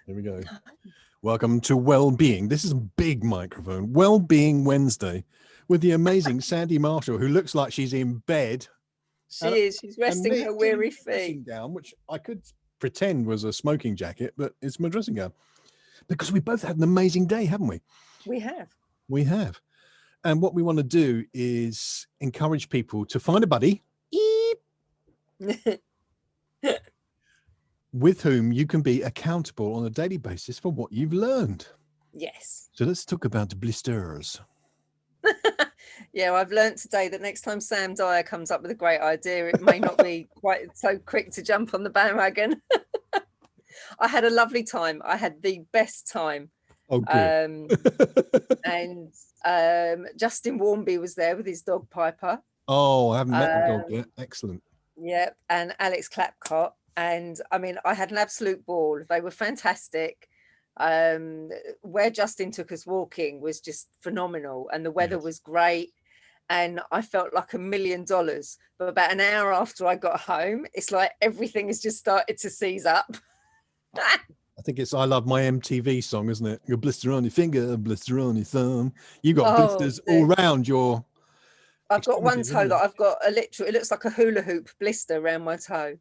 Here we go. Welcome to Wellbeing. This is a big microphone. Wellbeing Wednesday with the amazing Sandi Marshall, who looks like she's in bed. She is. She's resting her weary feet. Dressing gown, which I could pretend was a smoking jacket, but it's my dressing gown. Because we both had an amazing day, haven't we? We have. We have. And what we want to do is encourage people to find a buddy with whom you can be accountable on a daily basis for what you've learned. Yes. So let's talk about the blisters. Yeah, I've learned today that next time Sam Dyer comes up with a great idea, it may not be quite so quick to jump on the bandwagon. I had a lovely time. I had the best time. Oh, good. And Justin Warmby was there with his dog Piper. Oh, I haven't met the dog yet. Excellent. Yep. And Alex Clapcott. And I mean, I had an absolute ball. They were fantastic. Where Justin took us walking was just phenomenal. And the weather was great. And I felt like $1 million. But about an hour after I got home, it's like everything has just started to seize up. I think it's I Love My MTV song, isn't it? Your blister on your finger, a blister on your thumb. You got blisters all around your... I've got one toe that I've got a literal, it looks like a hula hoop blister around my toe.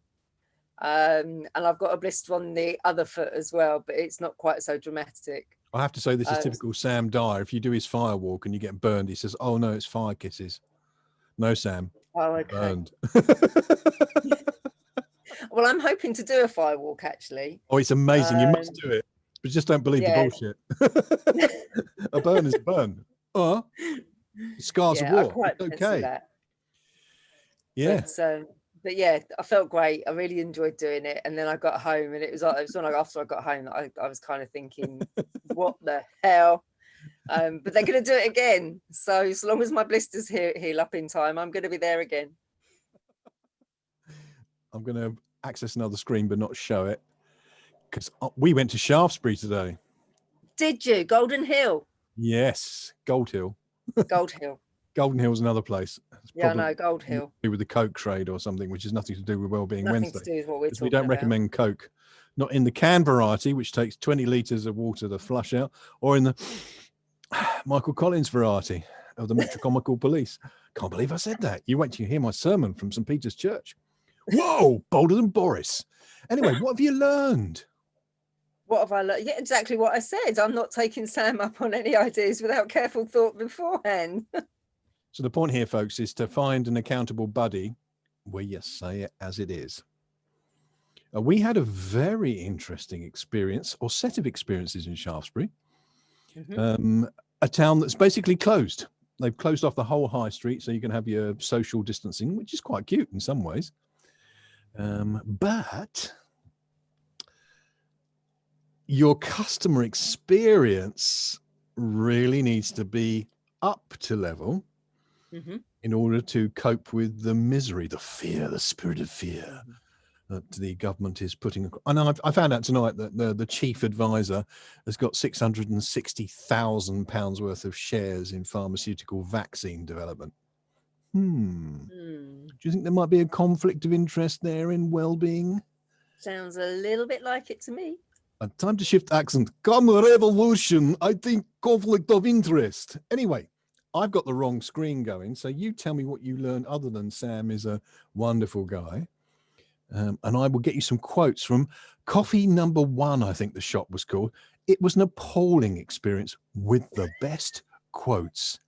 And I've got a blister on the other foot as well, but it's not quite so dramatic. I have to say this is typical Sam Dyer. If you do his fire walk and you get burned, he says, oh no, it's fire kisses. No, Sam. Oh, okay. Burned. Well, I'm hoping to do a fire walk actually. Oh, it's amazing. You must do it. But just don't believe the bullshit. A burn is a burn. Scars of war. Okay. That. Yeah. But yeah, I felt great. I really enjoyed doing it. And then I got home and it was like after I got home, I was kind of thinking, what the hell? But they're going to do it again. So as long as my blisters heal up in time, I'm going to be there again. I'm going to access another screen, but not show it. Because we went to Shaftesbury today. Did you? Golden Hill? Yes. Gold Hill. Gold Hill. Golden Hill's another place. Yeah, I know, Gold Hill. With the Coke trade or something, which has nothing to do with Wellbeing Wednesday. Nothing to do with what we're talking about. We don't recommend Coke. Not in the can variety, which takes 20 litres of water to flush out, or in the Michael Collins variety of the Metrocomical Police. Can't believe I said that. You wait till you hear my sermon from St. Peter's Church. Whoa, bolder than Boris. Anyway, what have you learned? What have I learned? Yeah, exactly what I said. I'm not taking Sam up on any ideas without careful thought beforehand. So the point here, folks, is to find an accountable buddy where you say it as it is. We had a very interesting experience or set of experiences in Shaftesbury, a town that's basically closed. They've closed off the whole high street so you can have your social distancing, which is quite cute in some ways. But your customer experience really needs to be up to level in order to cope with the misery, the fear, the spirit of fear that the government is putting. And I found out tonight that the chief advisor has got £660,000 worth of shares in pharmaceutical vaccine development. Do you think there might be a conflict of interest there in Wellbeing? Sounds a little bit like it to me. Time to shift accent. Come revolution, I think conflict of interest. Anyway, I've got the wrong screen going, so you tell me what you learned other than Sam is a wonderful guy. And I will get you some quotes from Coffee Number One, I think the shop was called. It was an appalling experience with the best quotes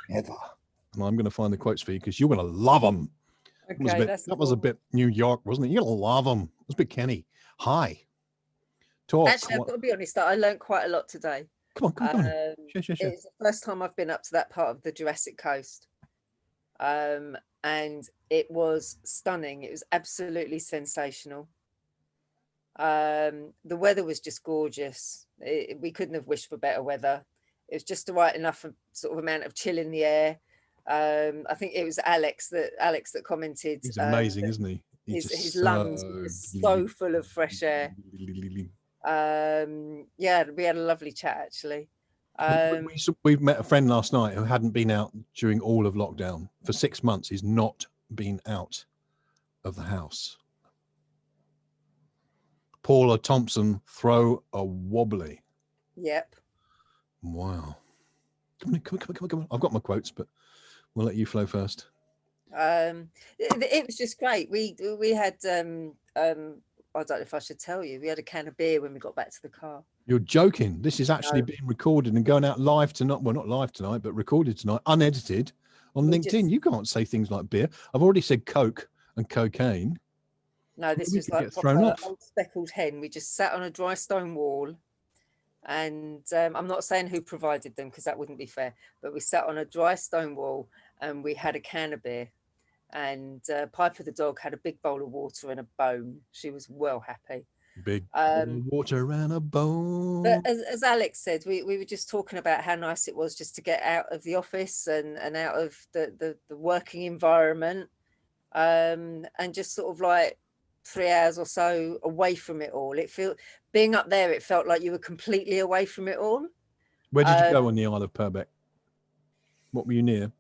ever. And I'm going to find the quotes for you because you're going to love them. Okay, that was a bit New York, wasn't it? You're going to love them. It was a bit Kenny. Hi. Talk. Actually, I've got to be honest, I learned quite a lot today. Come on. Sure. It's the first time I've been up to that part of the Jurassic Coast. And it was stunning. It was absolutely sensational. The weather was just gorgeous. We couldn't have wished for better weather. It was just the right enough sort of amount of chill in the air. I think it was Alex that commented. He's amazing, isn't he? His lungs were so full of fresh air. Yeah, we had a lovely chat actually. We met a friend last night who hadn't been out during all of lockdown for 6 months. He's not been out of the house. Paula Thompson throw a wobbly. Yep. Wow. Come on. I've got my quotes, but we'll let you flow first. It was just great. We had I don't know if I should tell you, we had a can of beer when we got back to the car. You're joking. This is actually being recorded and going out live tonight. Well, not live tonight, but recorded tonight, unedited on LinkedIn. You can't say things like beer. I've already said Coke and cocaine. No, this was like thrown off. Old speckled hen. We just sat on a dry stone wall, and I'm not saying who provided them because that wouldn't be fair, but we sat on a dry stone wall and we had a can of beer, and Piper the dog had a big bowl of water and a bone. She was well happy. Big water and a bone. But as Alex said, we were just talking about how nice it was just to get out of the office and out of the working environment, and just sort of like 3 hours or so away from it all. Being up there, it felt like you were completely away from it all. Where did you go on the Isle of Purbeck? What were you near?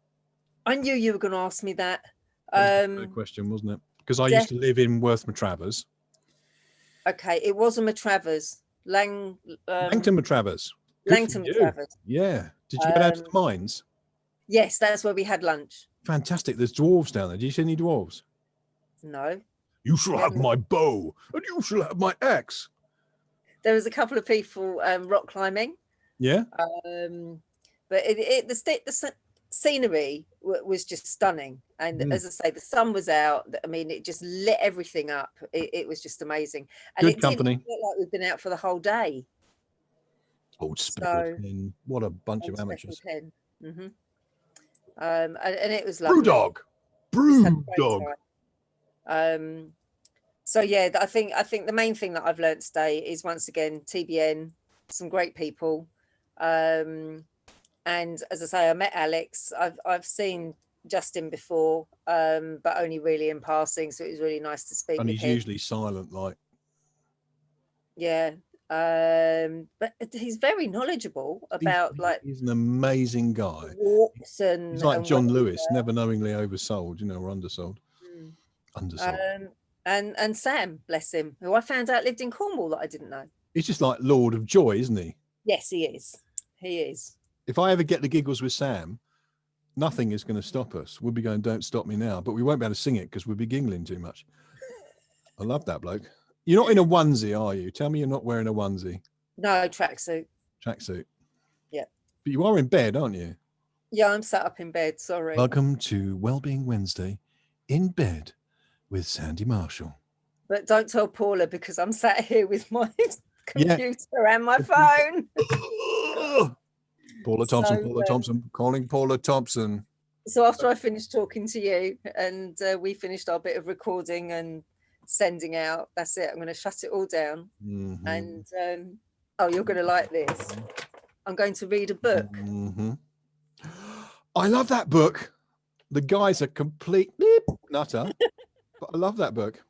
I knew you were going to ask me that. That was a good question, wasn't it? Because I used to live in Worth-Matravers. Okay, it wasn't Matravers. Langton Matravers. Langton Matravers. Yeah. Did you go down to the mines? Yes, that's where we had lunch. Fantastic. There's dwarves down there. Do you see any dwarves? No. You shall have my bow, and you shall have my axe. There was a couple of people rock climbing. Yeah. But the scenery was just stunning, and as I say, the sun was out. I mean, it just lit everything up. It was just amazing, and Good company. Didn't feel like we've been out for the whole day. Old speckled hen. What a bunch of amateurs. Mm-hmm. And it was lovely. Brew dog. So yeah, I think the main thing that I've learned today is, once again, TBN, some great people. And as I say, I met Alex. I've seen Justin before, but only really in passing. So it was really nice to speak with him. And he's usually silent, like. Yeah. But he's very knowledgeable about he's an amazing guy. Walks he's like John Lewis, never knowingly oversold, or undersold. Undersold. And Sam, bless him, who I found out lived in Cornwall that I didn't know. He's just like Lord of Joy, isn't he? Yes, he is. He is. If I ever get the giggles with Sam, nothing is going to stop us. We'll be going, "Don't stop me now," but we won't be able to sing it because we'll be giggling too much. I love that bloke. You're not in a onesie, are you? Tell me you're not wearing a onesie. No, tracksuit. Tracksuit. Yeah. But you are in bed, aren't you? Yeah, I'm sat up in bed. Sorry. Welcome to Wellbeing Wednesday, in bed with Sandi Marshall. But don't tell Paula, because I'm sat here with my computer and my phone. Paula Thompson, calling Paula Thompson. So after I finished talking to you and we finished our bit of recording and sending out, that's it. I'm going to shut it all down. Mm-hmm. And you're going to like this. I'm going to read a book. Mm-hmm. I love that book. The guy's a complete nutter, but I love that book.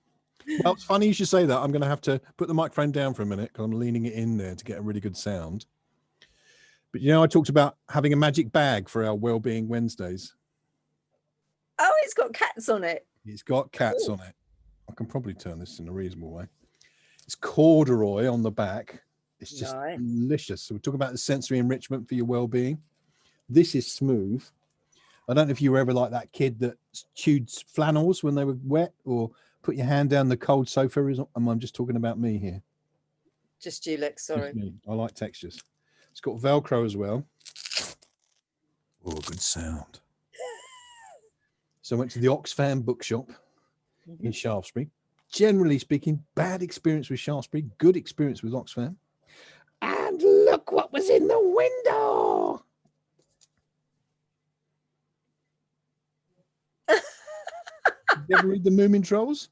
Well, it's funny you should say that. I'm going to have to put the microphone down for a minute because I'm leaning it in there to get a really good sound. But I talked about having a magic bag for our Wellbeing Wednesdays. Oh, it's got cats on it. It's got cats on it. I can probably turn this in a reasonable way. It's corduroy on the back. It's just delicious. So we're talking about the sensory enrichment for your well-being. This is smooth. I don't know if you were ever like that kid that chewed flannels when they were wet, or put your hand down the cold sofa. I'm just talking about me here. Just you, Lex, sorry. I like textures. It's got Velcro as well. Oh, good sound. So I went to the Oxfam bookshop in Shaftesbury. Generally speaking, bad experience with Shaftesbury, good experience with Oxfam. And look what was in the window. You ever read the Moomin Trolls?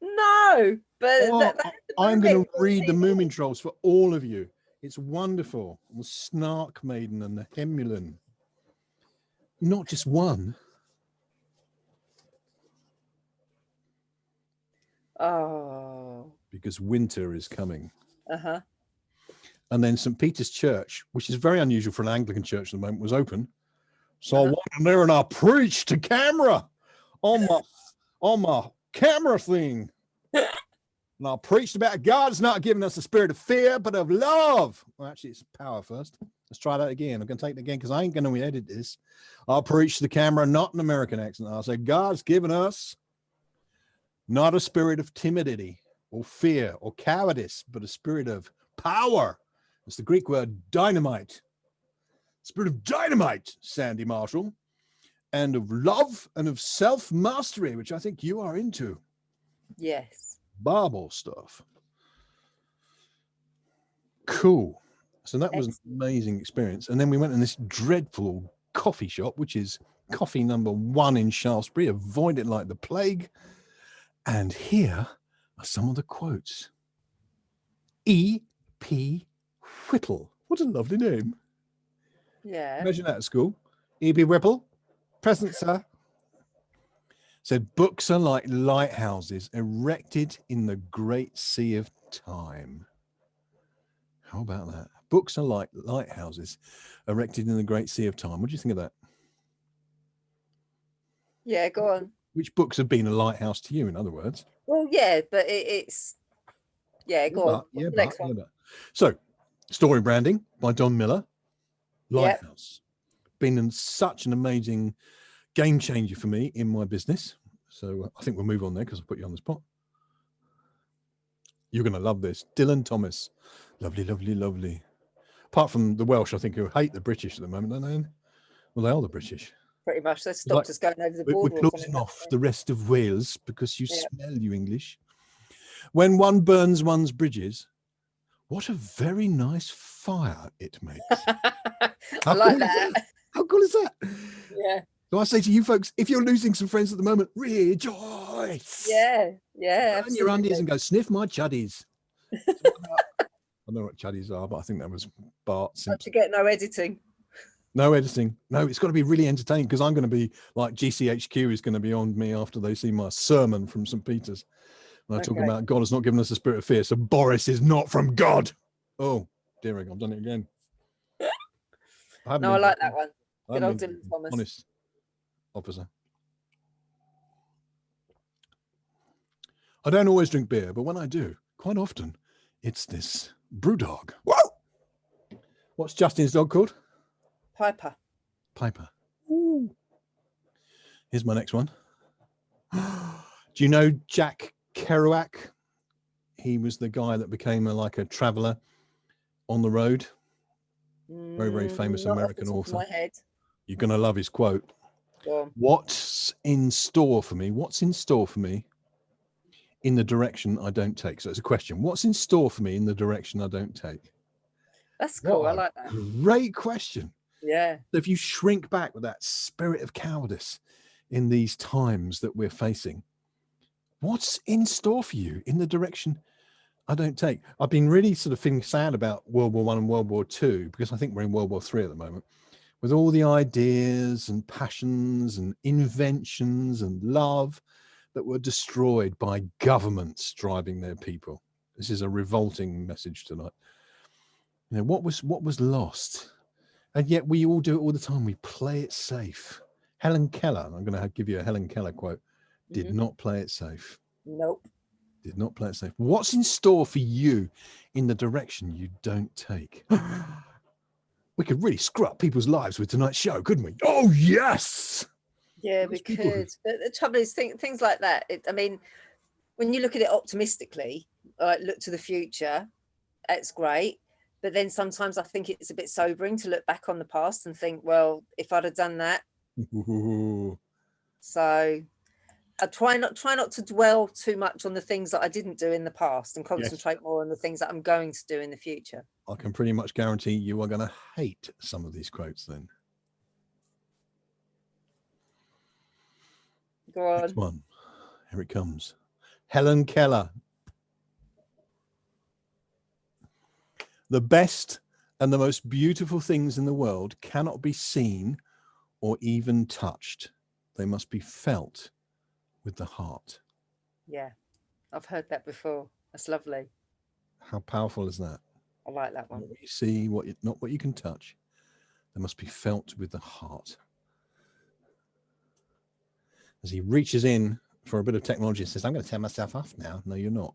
No, but I'm going to read the Moomin Trolls for all of you. It's wonderful. The Snark Maiden and the Hemulan. Not just one. Oh. Because winter is coming. Uh-huh. And then St. Peter's Church, which is very unusual for an Anglican church at the moment, was open. So I went in there and I preached to camera on my camera thing. And I preached about God's not giving us a spirit of fear, but of love. Well, actually, it's power first. Let's try that again. I'm going to take it again because I ain't going to edit this. I'll preach to the camera, not an American accent. I'll say, God's given us not a spirit of timidity or fear or cowardice, but a spirit of power. It's the Greek word dynamite. Spirit of dynamite, Sandi Marshall. And of love and of self-mastery, which I think you are into. Yes. Bible stuff. Cool. So that was an amazing experience. And then we went in this dreadful coffee shop, which is coffee number 1 in Shaftesbury. Avoid it like the plague. And here are some of the quotes. E.P. Whipple. What a lovely name. Yeah. Imagine that at school. E.P. Whipple. Present, sir. Said, books are like lighthouses erected in the great sea of time. How about that? Books are like lighthouses erected in the great sea of time. What do you think of that? Yeah, go on. Which books have been a lighthouse to you, in other words? Well, yeah, but it's yeah, go on. Yeah, Next one. but. So, Story Branding by Don Miller. Lighthouse. Been such an amazing game changer for me in my business. So I think we'll move on there because I put you on the spot. You're going to love this. Dylan Thomas. Lovely, lovely, lovely. Apart from the Welsh, I think, who hate the British at the moment, don't they? Well, they are the British. Pretty much. They stopped us going over the border. We're closing off the rest of Wales because you smell, you English. When one burns one's bridges, what a very nice fire it makes. I like that. How cool is that? Yeah. So I say to you folks, if you're losing some friends at the moment, rejoice. Yeah, yeah. Burn your undies and go, sniff my chuddies. I don't know what chuddies are, but I think that was Bart Simpson. Don't forget, no editing. No editing. No, it's got to be really entertaining because I'm going to be like GCHQ is going to be on me after they see my sermon from St. Peter's. When I talk about God has not given us a spirit of fear, so Boris is not from God. Oh, dearing, I've done it again. No, I like that one. Good old Dylan Thomas. Honest officer. I don't always drink beer, but when I do, quite often, it's this Brewdog. Whoa! What's Justin's dog called? Piper. Piper. Ooh. Here's my next one. Do you know Jack Kerouac? He was the guy that became like a traveler on the road. Very, very famous American author. My head. You're going to love his quote. What's in store for me? What's in store for me in the direction I don't take? So it's a question. What's in store for me in the direction I don't take? That's cool. I like that. Great question. Yeah. So if you shrink back with that spirit of cowardice in these times that we're facing, what's in store for you in the direction I don't take? I've been really sort of feeling sad about World War I and World War II because I think we're in World War III at the moment with all the ideas and passions and inventions and love that were destroyed by governments driving their people. This is a revolting message tonight. You know, what was lost? And yet we all do it all the time. We play it safe. Helen Keller, I'm going to give you a Helen Keller quote, did not play it safe. Nope. Did not play it safe. What's in store for you in the direction you don't take? We could really screw up people's lives with tonight's show, couldn't we? Oh, yes. Yeah, we could. But the trouble is, things like that. I mean, when you look at it optimistically, like look to the future, it's great. But then sometimes I think it's a bit sobering to look back on the past and think, well, if I'd have done that. So I try not to dwell too much on the things that I didn't do in the past and concentrate more on the things that I'm going to do in the future. I can pretty much guarantee you are going to hate some of these quotes then. Go on. Next one. Here it comes. Helen Keller. The best and the most beautiful things in the world cannot be seen or even touched. They must be felt with the heart. Yeah, I've heard that before. That's lovely. How powerful is that? I like that one. Not what you see, not what you can touch. They must be felt with the heart. As he reaches in for a bit of technology and says, I'm going to turn myself off now. No, you're not.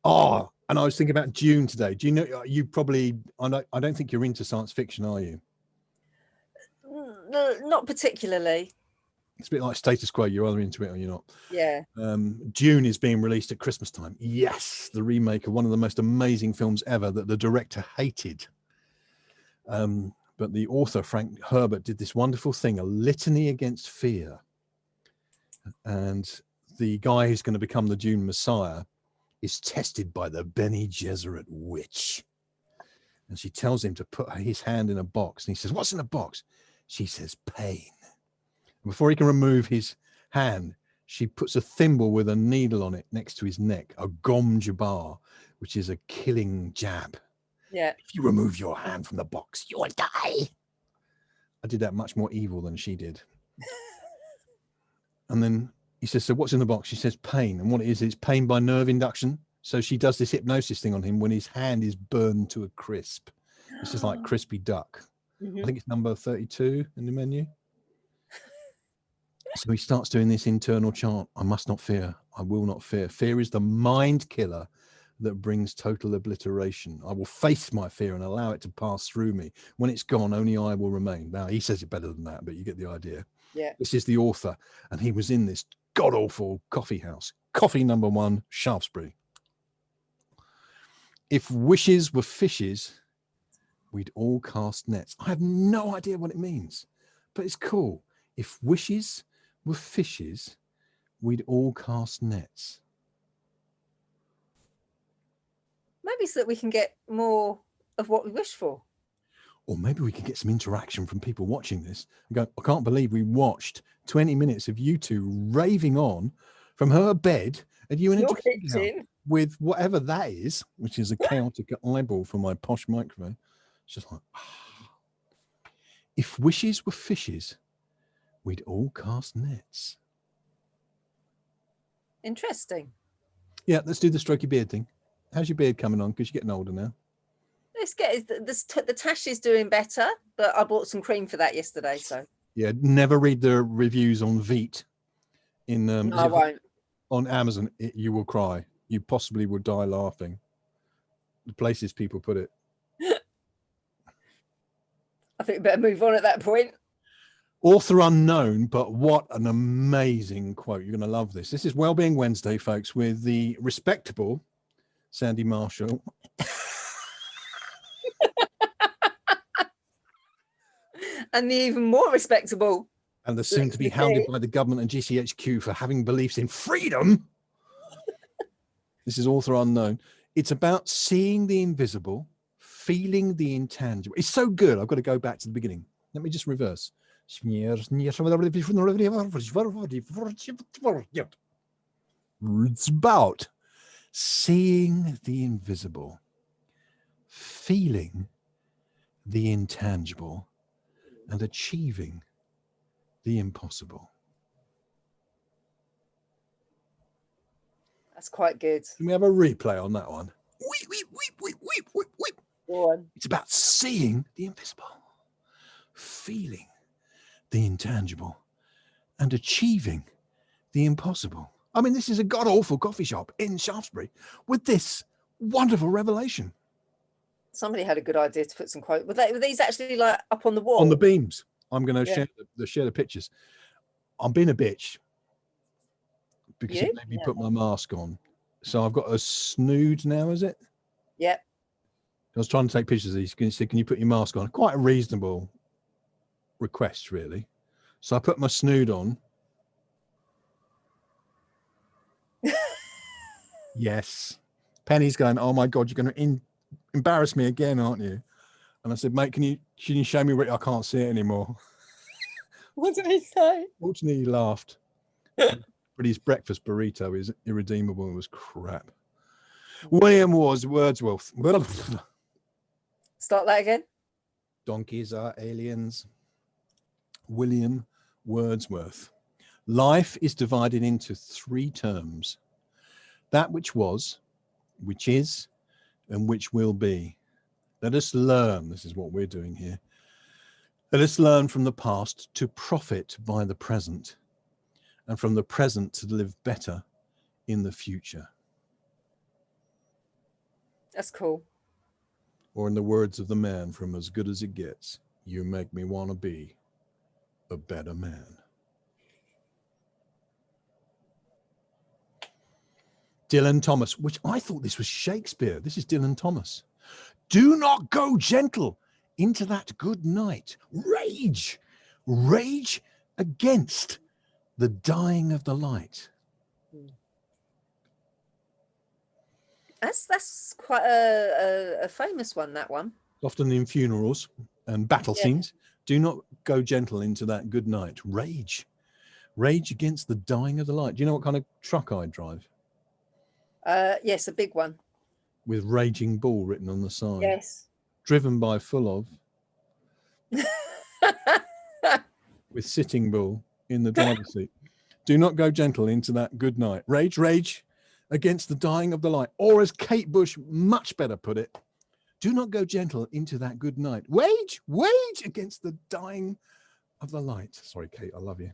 Oh, and I was thinking about Dune today. Do you know, you probably, I don't think you're into science fiction, are you? Not particularly. It's a bit like Status Quo. You're either into it or you're not. Yeah. Dune is being released at Christmas time. Yes, the remake of one of the most amazing films ever that the director hated. But the author, Frank Herbert, did this wonderful thing, a litany against fear. And the guy who's going to become the Dune Messiah is tested by the Bene Gesserit witch. And she tells him to put his hand in a box. And he says, "What's in the box?" She says, "Pain." And before he can remove his hand, she puts a thimble with a needle on it next to his neck, a gom jabbar, which is a killing jab. Yeah. If you remove your hand from the box, you will die. I did that much more evil than she did. And then he says, "So what's in the box?" She says, "Pain." And what it is pain by nerve induction. So she does this hypnosis thing on him when his hand is burned to a crisp. It's just like crispy duck. I think it's number 32 in the menu. So he starts doing this internal chant. "I must not fear. I will not fear. Fear is the mind killer that brings total obliteration. I will face my fear and allow it to pass through me. When it's gone, only I will remain." Now, he says it better than that, but you get the idea. Yeah. This is the author, and he was in this god-awful coffee house. Coffee number 1, Shaftesbury. If wishes were fishes, we'd all cast nets. I have no idea what it means, but it's cool. If wishes were fishes, we'd all cast nets. Maybe so that we can get more of what we wish for. Or maybe we can get some interaction from people watching this and go, "I can't believe we watched 20 minutes of you two raving on from her bed and you in a kitchen with whatever that is," which is a chaotic eyeball for my posh microphone. It's just like, if wishes were fishes, we'd all cast nets. Interesting. Yeah, let's do the strokey beard thing. How's your beard coming on? Because you're getting older now. Let's get the tash is doing better, but I bought some cream for that yesterday. So yeah, never read the reviews on Veet. No, I won't. On Amazon, you will cry. You possibly will die laughing. The places people put it. I think we better move on at that point. Author unknown, but what an amazing quote. You're going to love this. This is Wellbeing Wednesday, folks, with the respectable Sandi Marshall. And the even more respectable. And the soon to be hounded by the government and GCHQ for having beliefs in freedom. This is author unknown. It's about seeing the invisible, feeling the intangible. It's so good. I've got to go back to the beginning. Let me just reverse. It's about seeing the invisible, feeling the intangible, and achieving the impossible. That's quite good. Can we have a replay on that one? Weep, weep, weep, weep, weep, weep, weep. Go on. It's about seeing the invisible, feeling the intangible, and achieving the impossible. I mean, this is a god-awful coffee shop in Shaftesbury with this wonderful revelation. Somebody had a good idea to put some quotes. Were these actually like up on the wall? On the beams. I'm going to share the pictures. I'm being a bitch because it made me put my mask on. So I've got a snood now, is it? Yep. I was trying to take pictures of these. Can you put your mask on? Quite a reasonable request, really. So I put my snood on. Yes. Penny's going, "Oh my God, you're going to embarrass me again, aren't you?" And I said, "Mate, can you show me where I can't see it anymore?" What did he say? Fortunately, he laughed. But his breakfast burrito is irredeemable. It was crap. William Wordsworth. Start that again. Donkeys are aliens. William Wordsworth. Life is divided into 3 terms: that which was, which is, and which will be. Let us learn. This is what we're doing here. Let us learn from the past to profit by the present, and from the present to live better in the future. That's cool. Or in the words of the man from As Good As It Gets, you make me want to be a better man. Dylan Thomas, which I thought this was Shakespeare. This is Dylan Thomas. Do not go gentle into that good night. Rage against the dying of the light. That's quite a famous one, that one. Often in funerals and battle scenes. Do not go gentle into that good night. Rage against the dying of the light. Do you know what kind of truck I drive? Yes, a big one. With Raging Bull written on the side. Yes. Driven by Full Of. With Sitting Bull in the driver's seat. Do not go gentle into that good night. Rage against the dying of the light. Or as Kate Bush much better put it, do not go gentle into that good night. Wage against the dying of the light. Sorry, Kate, I love you.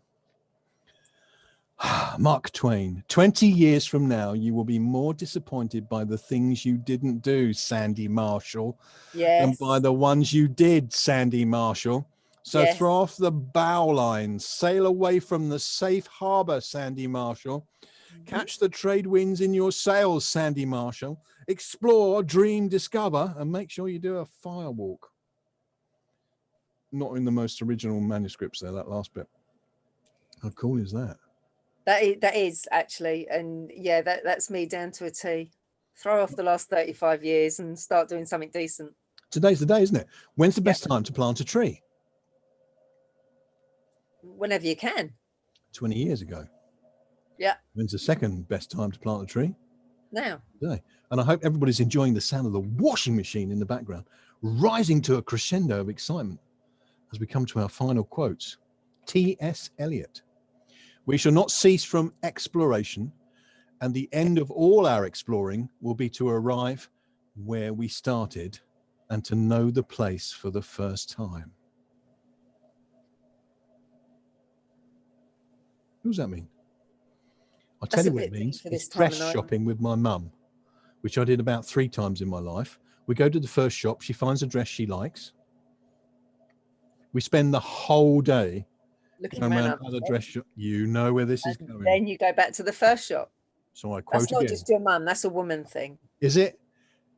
Mark Twain, 20 years from now, you will be more disappointed by the things you didn't do, Sandi Marshall, than by the ones you did, Sandi Marshall. So throw off the bow lines, sail away from the safe harbor, Sandi Marshall. Catch the trade winds in your sails, Sandi Marshall. Explore, dream, discover, and make sure you do a fire walk. Not in the most original manuscripts there, that last bit. How cool is that? That is actually, and yeah, that's me down to a T. Throw off the last 35 years and start doing something decent. Today's the day, isn't it? When's the best time to plant a tree? Whenever you can. 20 years ago. Yeah. When's the second best time to plant a tree? Now. Today. And I hope everybody's enjoying the sound of the washing machine in the background, rising to a crescendo of excitement as we come to our final quotes. T.S. Eliot. We shall not cease from exploration, and the end of all our exploring will be to arrive where we started and to know the place for the first time. What does that mean? I'll tell you what it means. It's dress shopping with my mum, which I did about 3 times in my life. We go to the first shop. She finds a dress she likes. We spend the whole day looking around other dress shop. You know where this is going. Then you go back to the first shop. So I quote That's not again. just your mum. That's a woman thing. Is it?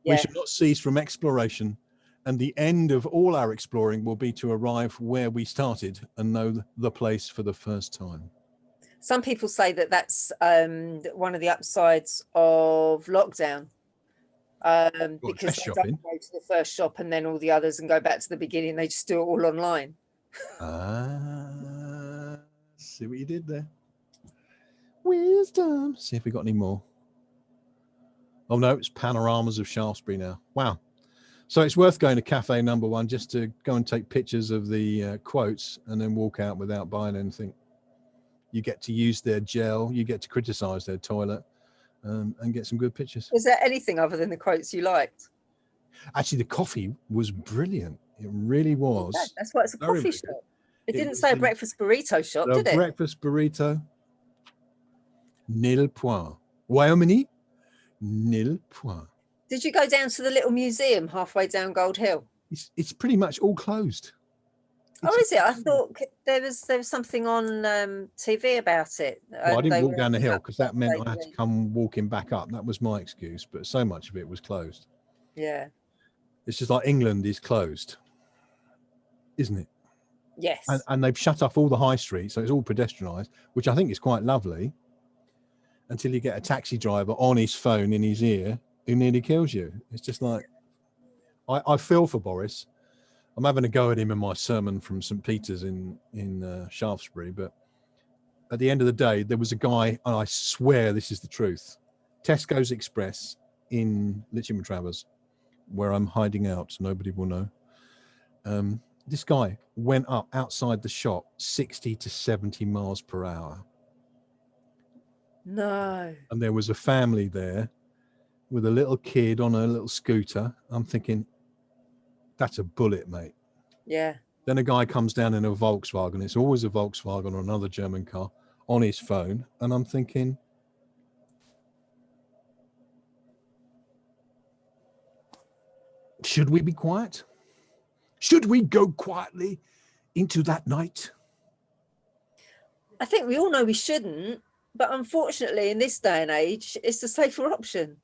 Yeah. We should not cease from exploration, and the end of all our exploring will be to arrive where we started and know the place for the first time. Some people say that that's one of the upsides of lockdown, because they don't go to the first shop and then all the others and go back to the beginning. They just do it all online. See what you did there. Wisdom. See if we got any more. Oh no, it's panoramas of Shaftesbury now. Wow. So it's worth going to Cafe Number 1 just to go and take pictures of the quotes and then walk out without buying anything. You get to use their gel, you get to criticize their toilet, and get some good pictures. Was there anything other than the quotes you liked? Actually, the coffee was brilliant. It really was. Yeah, that's why it's a coffee shop. It didn't say a breakfast burrito shop, did it? Breakfast burrito, nil point. Wyoming, nil point. Did you go down to the little museum halfway down Gold Hill? It's pretty much all closed. Is it? I thought there was something on TV about it. Well, I didn't walk down the hill because that meant I had to come walking back up. That was my excuse, but so much of it was closed. Yeah. It's just like England is closed, isn't it? Yes. And they've shut off all the high streets, so it's all pedestrianised, which I think is quite lovely, until you get a taxi driver on his phone in his ear who nearly kills you. It's just like, I feel for Boris. I'm having a go at him in my sermon from St. Peter's in Shaftesbury, but at the end of the day, there was a guy, and I swear this is the truth, Tesco's Express in Litcham Travers, where I'm hiding out, nobody will know. This guy went up outside the shop 60 to 70 miles per hour. No. And there was a family there with a little kid on a little scooter. I'm thinking, that's a bullet, mate. Yeah. Then a guy comes down in a Volkswagen. It's always a Volkswagen or another German car on his phone. And I'm thinking, Should we be quiet? Should we go quietly into that night? I think we all know we shouldn't, but unfortunately in this day and age, it's the safer option.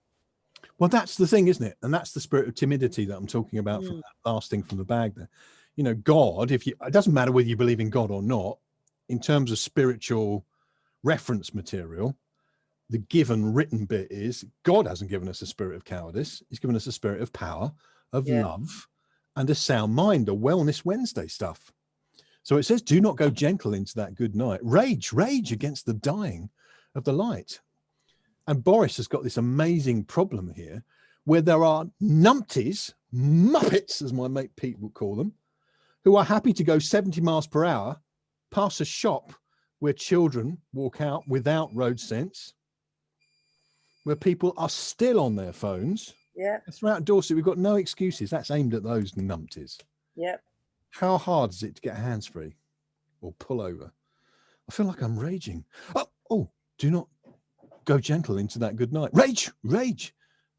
Well, that's the thing, isn't it? And that's the spirit of timidity that I'm talking about from that last thing from the bag there. You know, God, it doesn't matter whether you believe in God or not, in terms of spiritual reference material, the given written bit is God hasn't given us a spirit of cowardice. He's given us a spirit of power, of love, and a sound mind, a Wellness Wednesday stuff. So it says, do not go gentle into that good night. Rage against the dying of the light. And Boris has got this amazing problem here where there are numpties, muppets, as my mate Pete would call them, who are happy to go 70 miles per hour past a shop where children walk out without road sense, where people are still on their phones. Yeah. Throughout Dorset, we've got no excuses. That's aimed at those numpties. Yeah. How hard is it to get hands-free or pull over? I feel like I'm raging. Oh, do not go gentle into that good night. Rage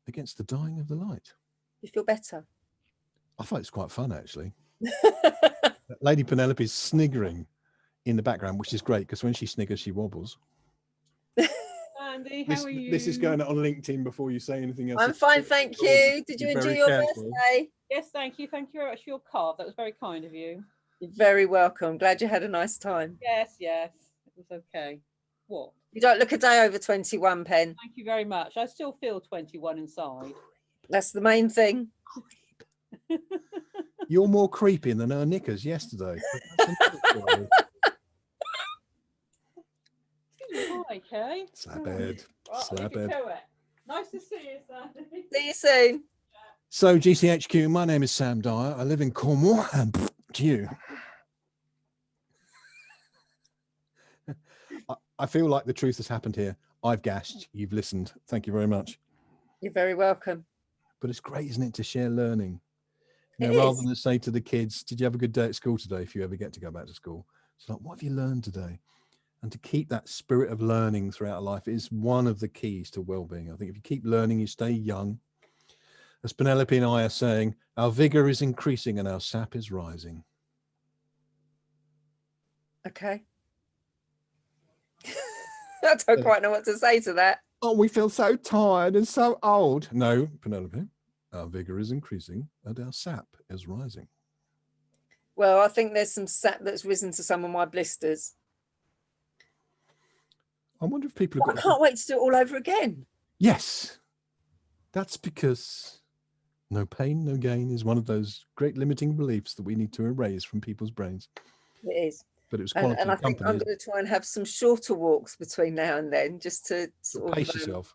against the dying of the light. You feel better? I thought it's quite fun, actually. Lady Penelope is sniggering in the background, which is great because when she sniggers, she wobbles. Sandi, how are you? This is going on LinkedIn before you say anything else. I'm fine, thank you. Did you enjoy your birthday? Yes, thank you. Thank you very much for your card. That was very kind of you. You're very welcome. Glad you had a nice time. Yes. It was okay. What? You don't look a day over 21, Pen. Thank you very much. I still feel 21 inside. That's the main thing. You're more creepy than her knickers yesterday. Hi, Kay. Slaphead. Slaphead. Nice to see you, Sandi. See you soon. So, GCHQ, my name is Sam Dyer. I live in Cornwall, and to you. I feel like the truth has happened here. I've gassed. You've listened. Thank you very much. You're very welcome. But it's great, isn't it, to share learning? You know, rather than to say to the kids, did you have a good day at school today, if you ever get to go back to school? It's like, what have you learned today? And to keep that spirit of learning throughout life is one of the keys to well-being. I think if you keep learning, you stay young. As Penelope and I are saying, our vigor is increasing and our sap is rising. Okay. I don't quite know what to say to that. Oh, we feel so tired and so old. No, Penelope, our vigor is increasing and our sap is rising. Well, I think there's some sap that's risen to some of my blisters. I wonder if people have got... I can't wait to do it all over again. Yes. That's because no pain, no gain is one of those great limiting beliefs that we need to erase from people's brains. It is. But it was quality and I think I'm going to try and have some shorter walks between now and then, just to sort of pace yourself.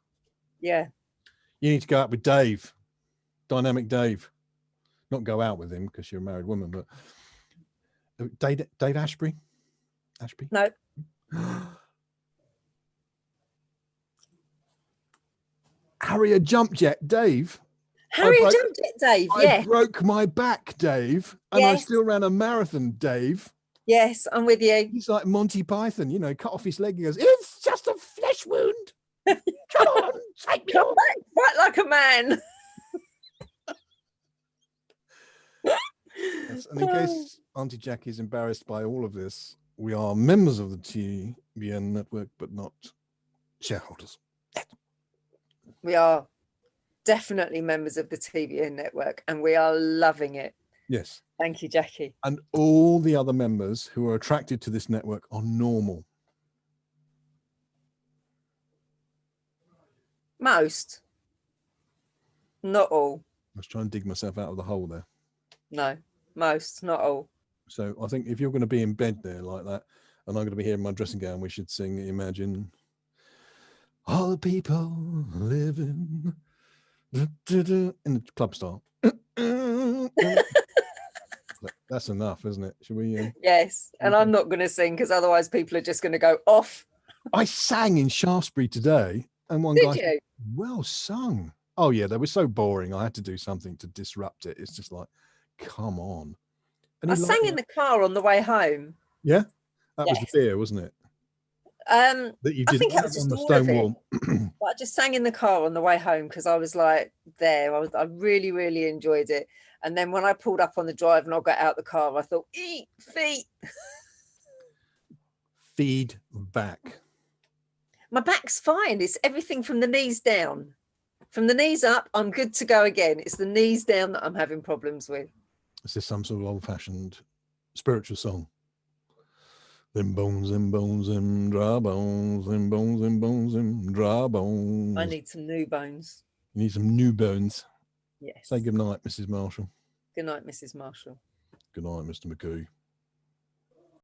Yeah. You need to go out with Dave, Dynamic Dave. Not go out with him because you're a married woman, but Dave Ashby. No. Harrier Jump Jet Dave. Harrier Jump Jet Dave. I broke my back, Dave, and I still ran a marathon, Dave. Yes, I'm with you. He's like Monty Python, you know, cut off his leg and goes, it's just a flesh wound. Come on, take me on. Fight like a man. Yes, and in case Auntie Jackie's embarrassed by all of this, we are members of the TBN network, but not shareholders. We are definitely members of the TBN network, and we are loving it. Yes. Thank you, Jackie. And all the other members who are attracted to this network are normal. Most. Not all. I was trying to dig myself out of the hole there. No, most, not all. So I think if you're going to be in bed there like that, and I'm going to be here in my dressing gown, we should sing Imagine All the People Living in the club style. That's enough, isn't it? Should we? Yes, and I'm not going to sing because otherwise people are just going to go off. I sang in Shaftesbury today, and one guy said, well sung. Oh yeah, they were so boring. I had to do something to disrupt it. It's just like, come on. And I sang in the car on the way home. Yeah, that was the beer, wasn't it? that you I didn't think it have was on just the all of stone it. wall? But I just sang in the car on the way home because I was like there. I really, really enjoyed it. And then when I pulled up on the drive and I got out the car, I thought, eat feet. Feedback. My back's fine. It's everything from the knees down. From the knees up, I'm good to go again. It's the knees down that I'm having problems with. Is this some sort of old-fashioned spiritual song? Them bones, them dry bones, them dry bones. I need some new bones. You need some new bones. Yes. Say good night, Mrs. Marshall. Good night, Mrs. Marshall. Good night, Mr. McKee.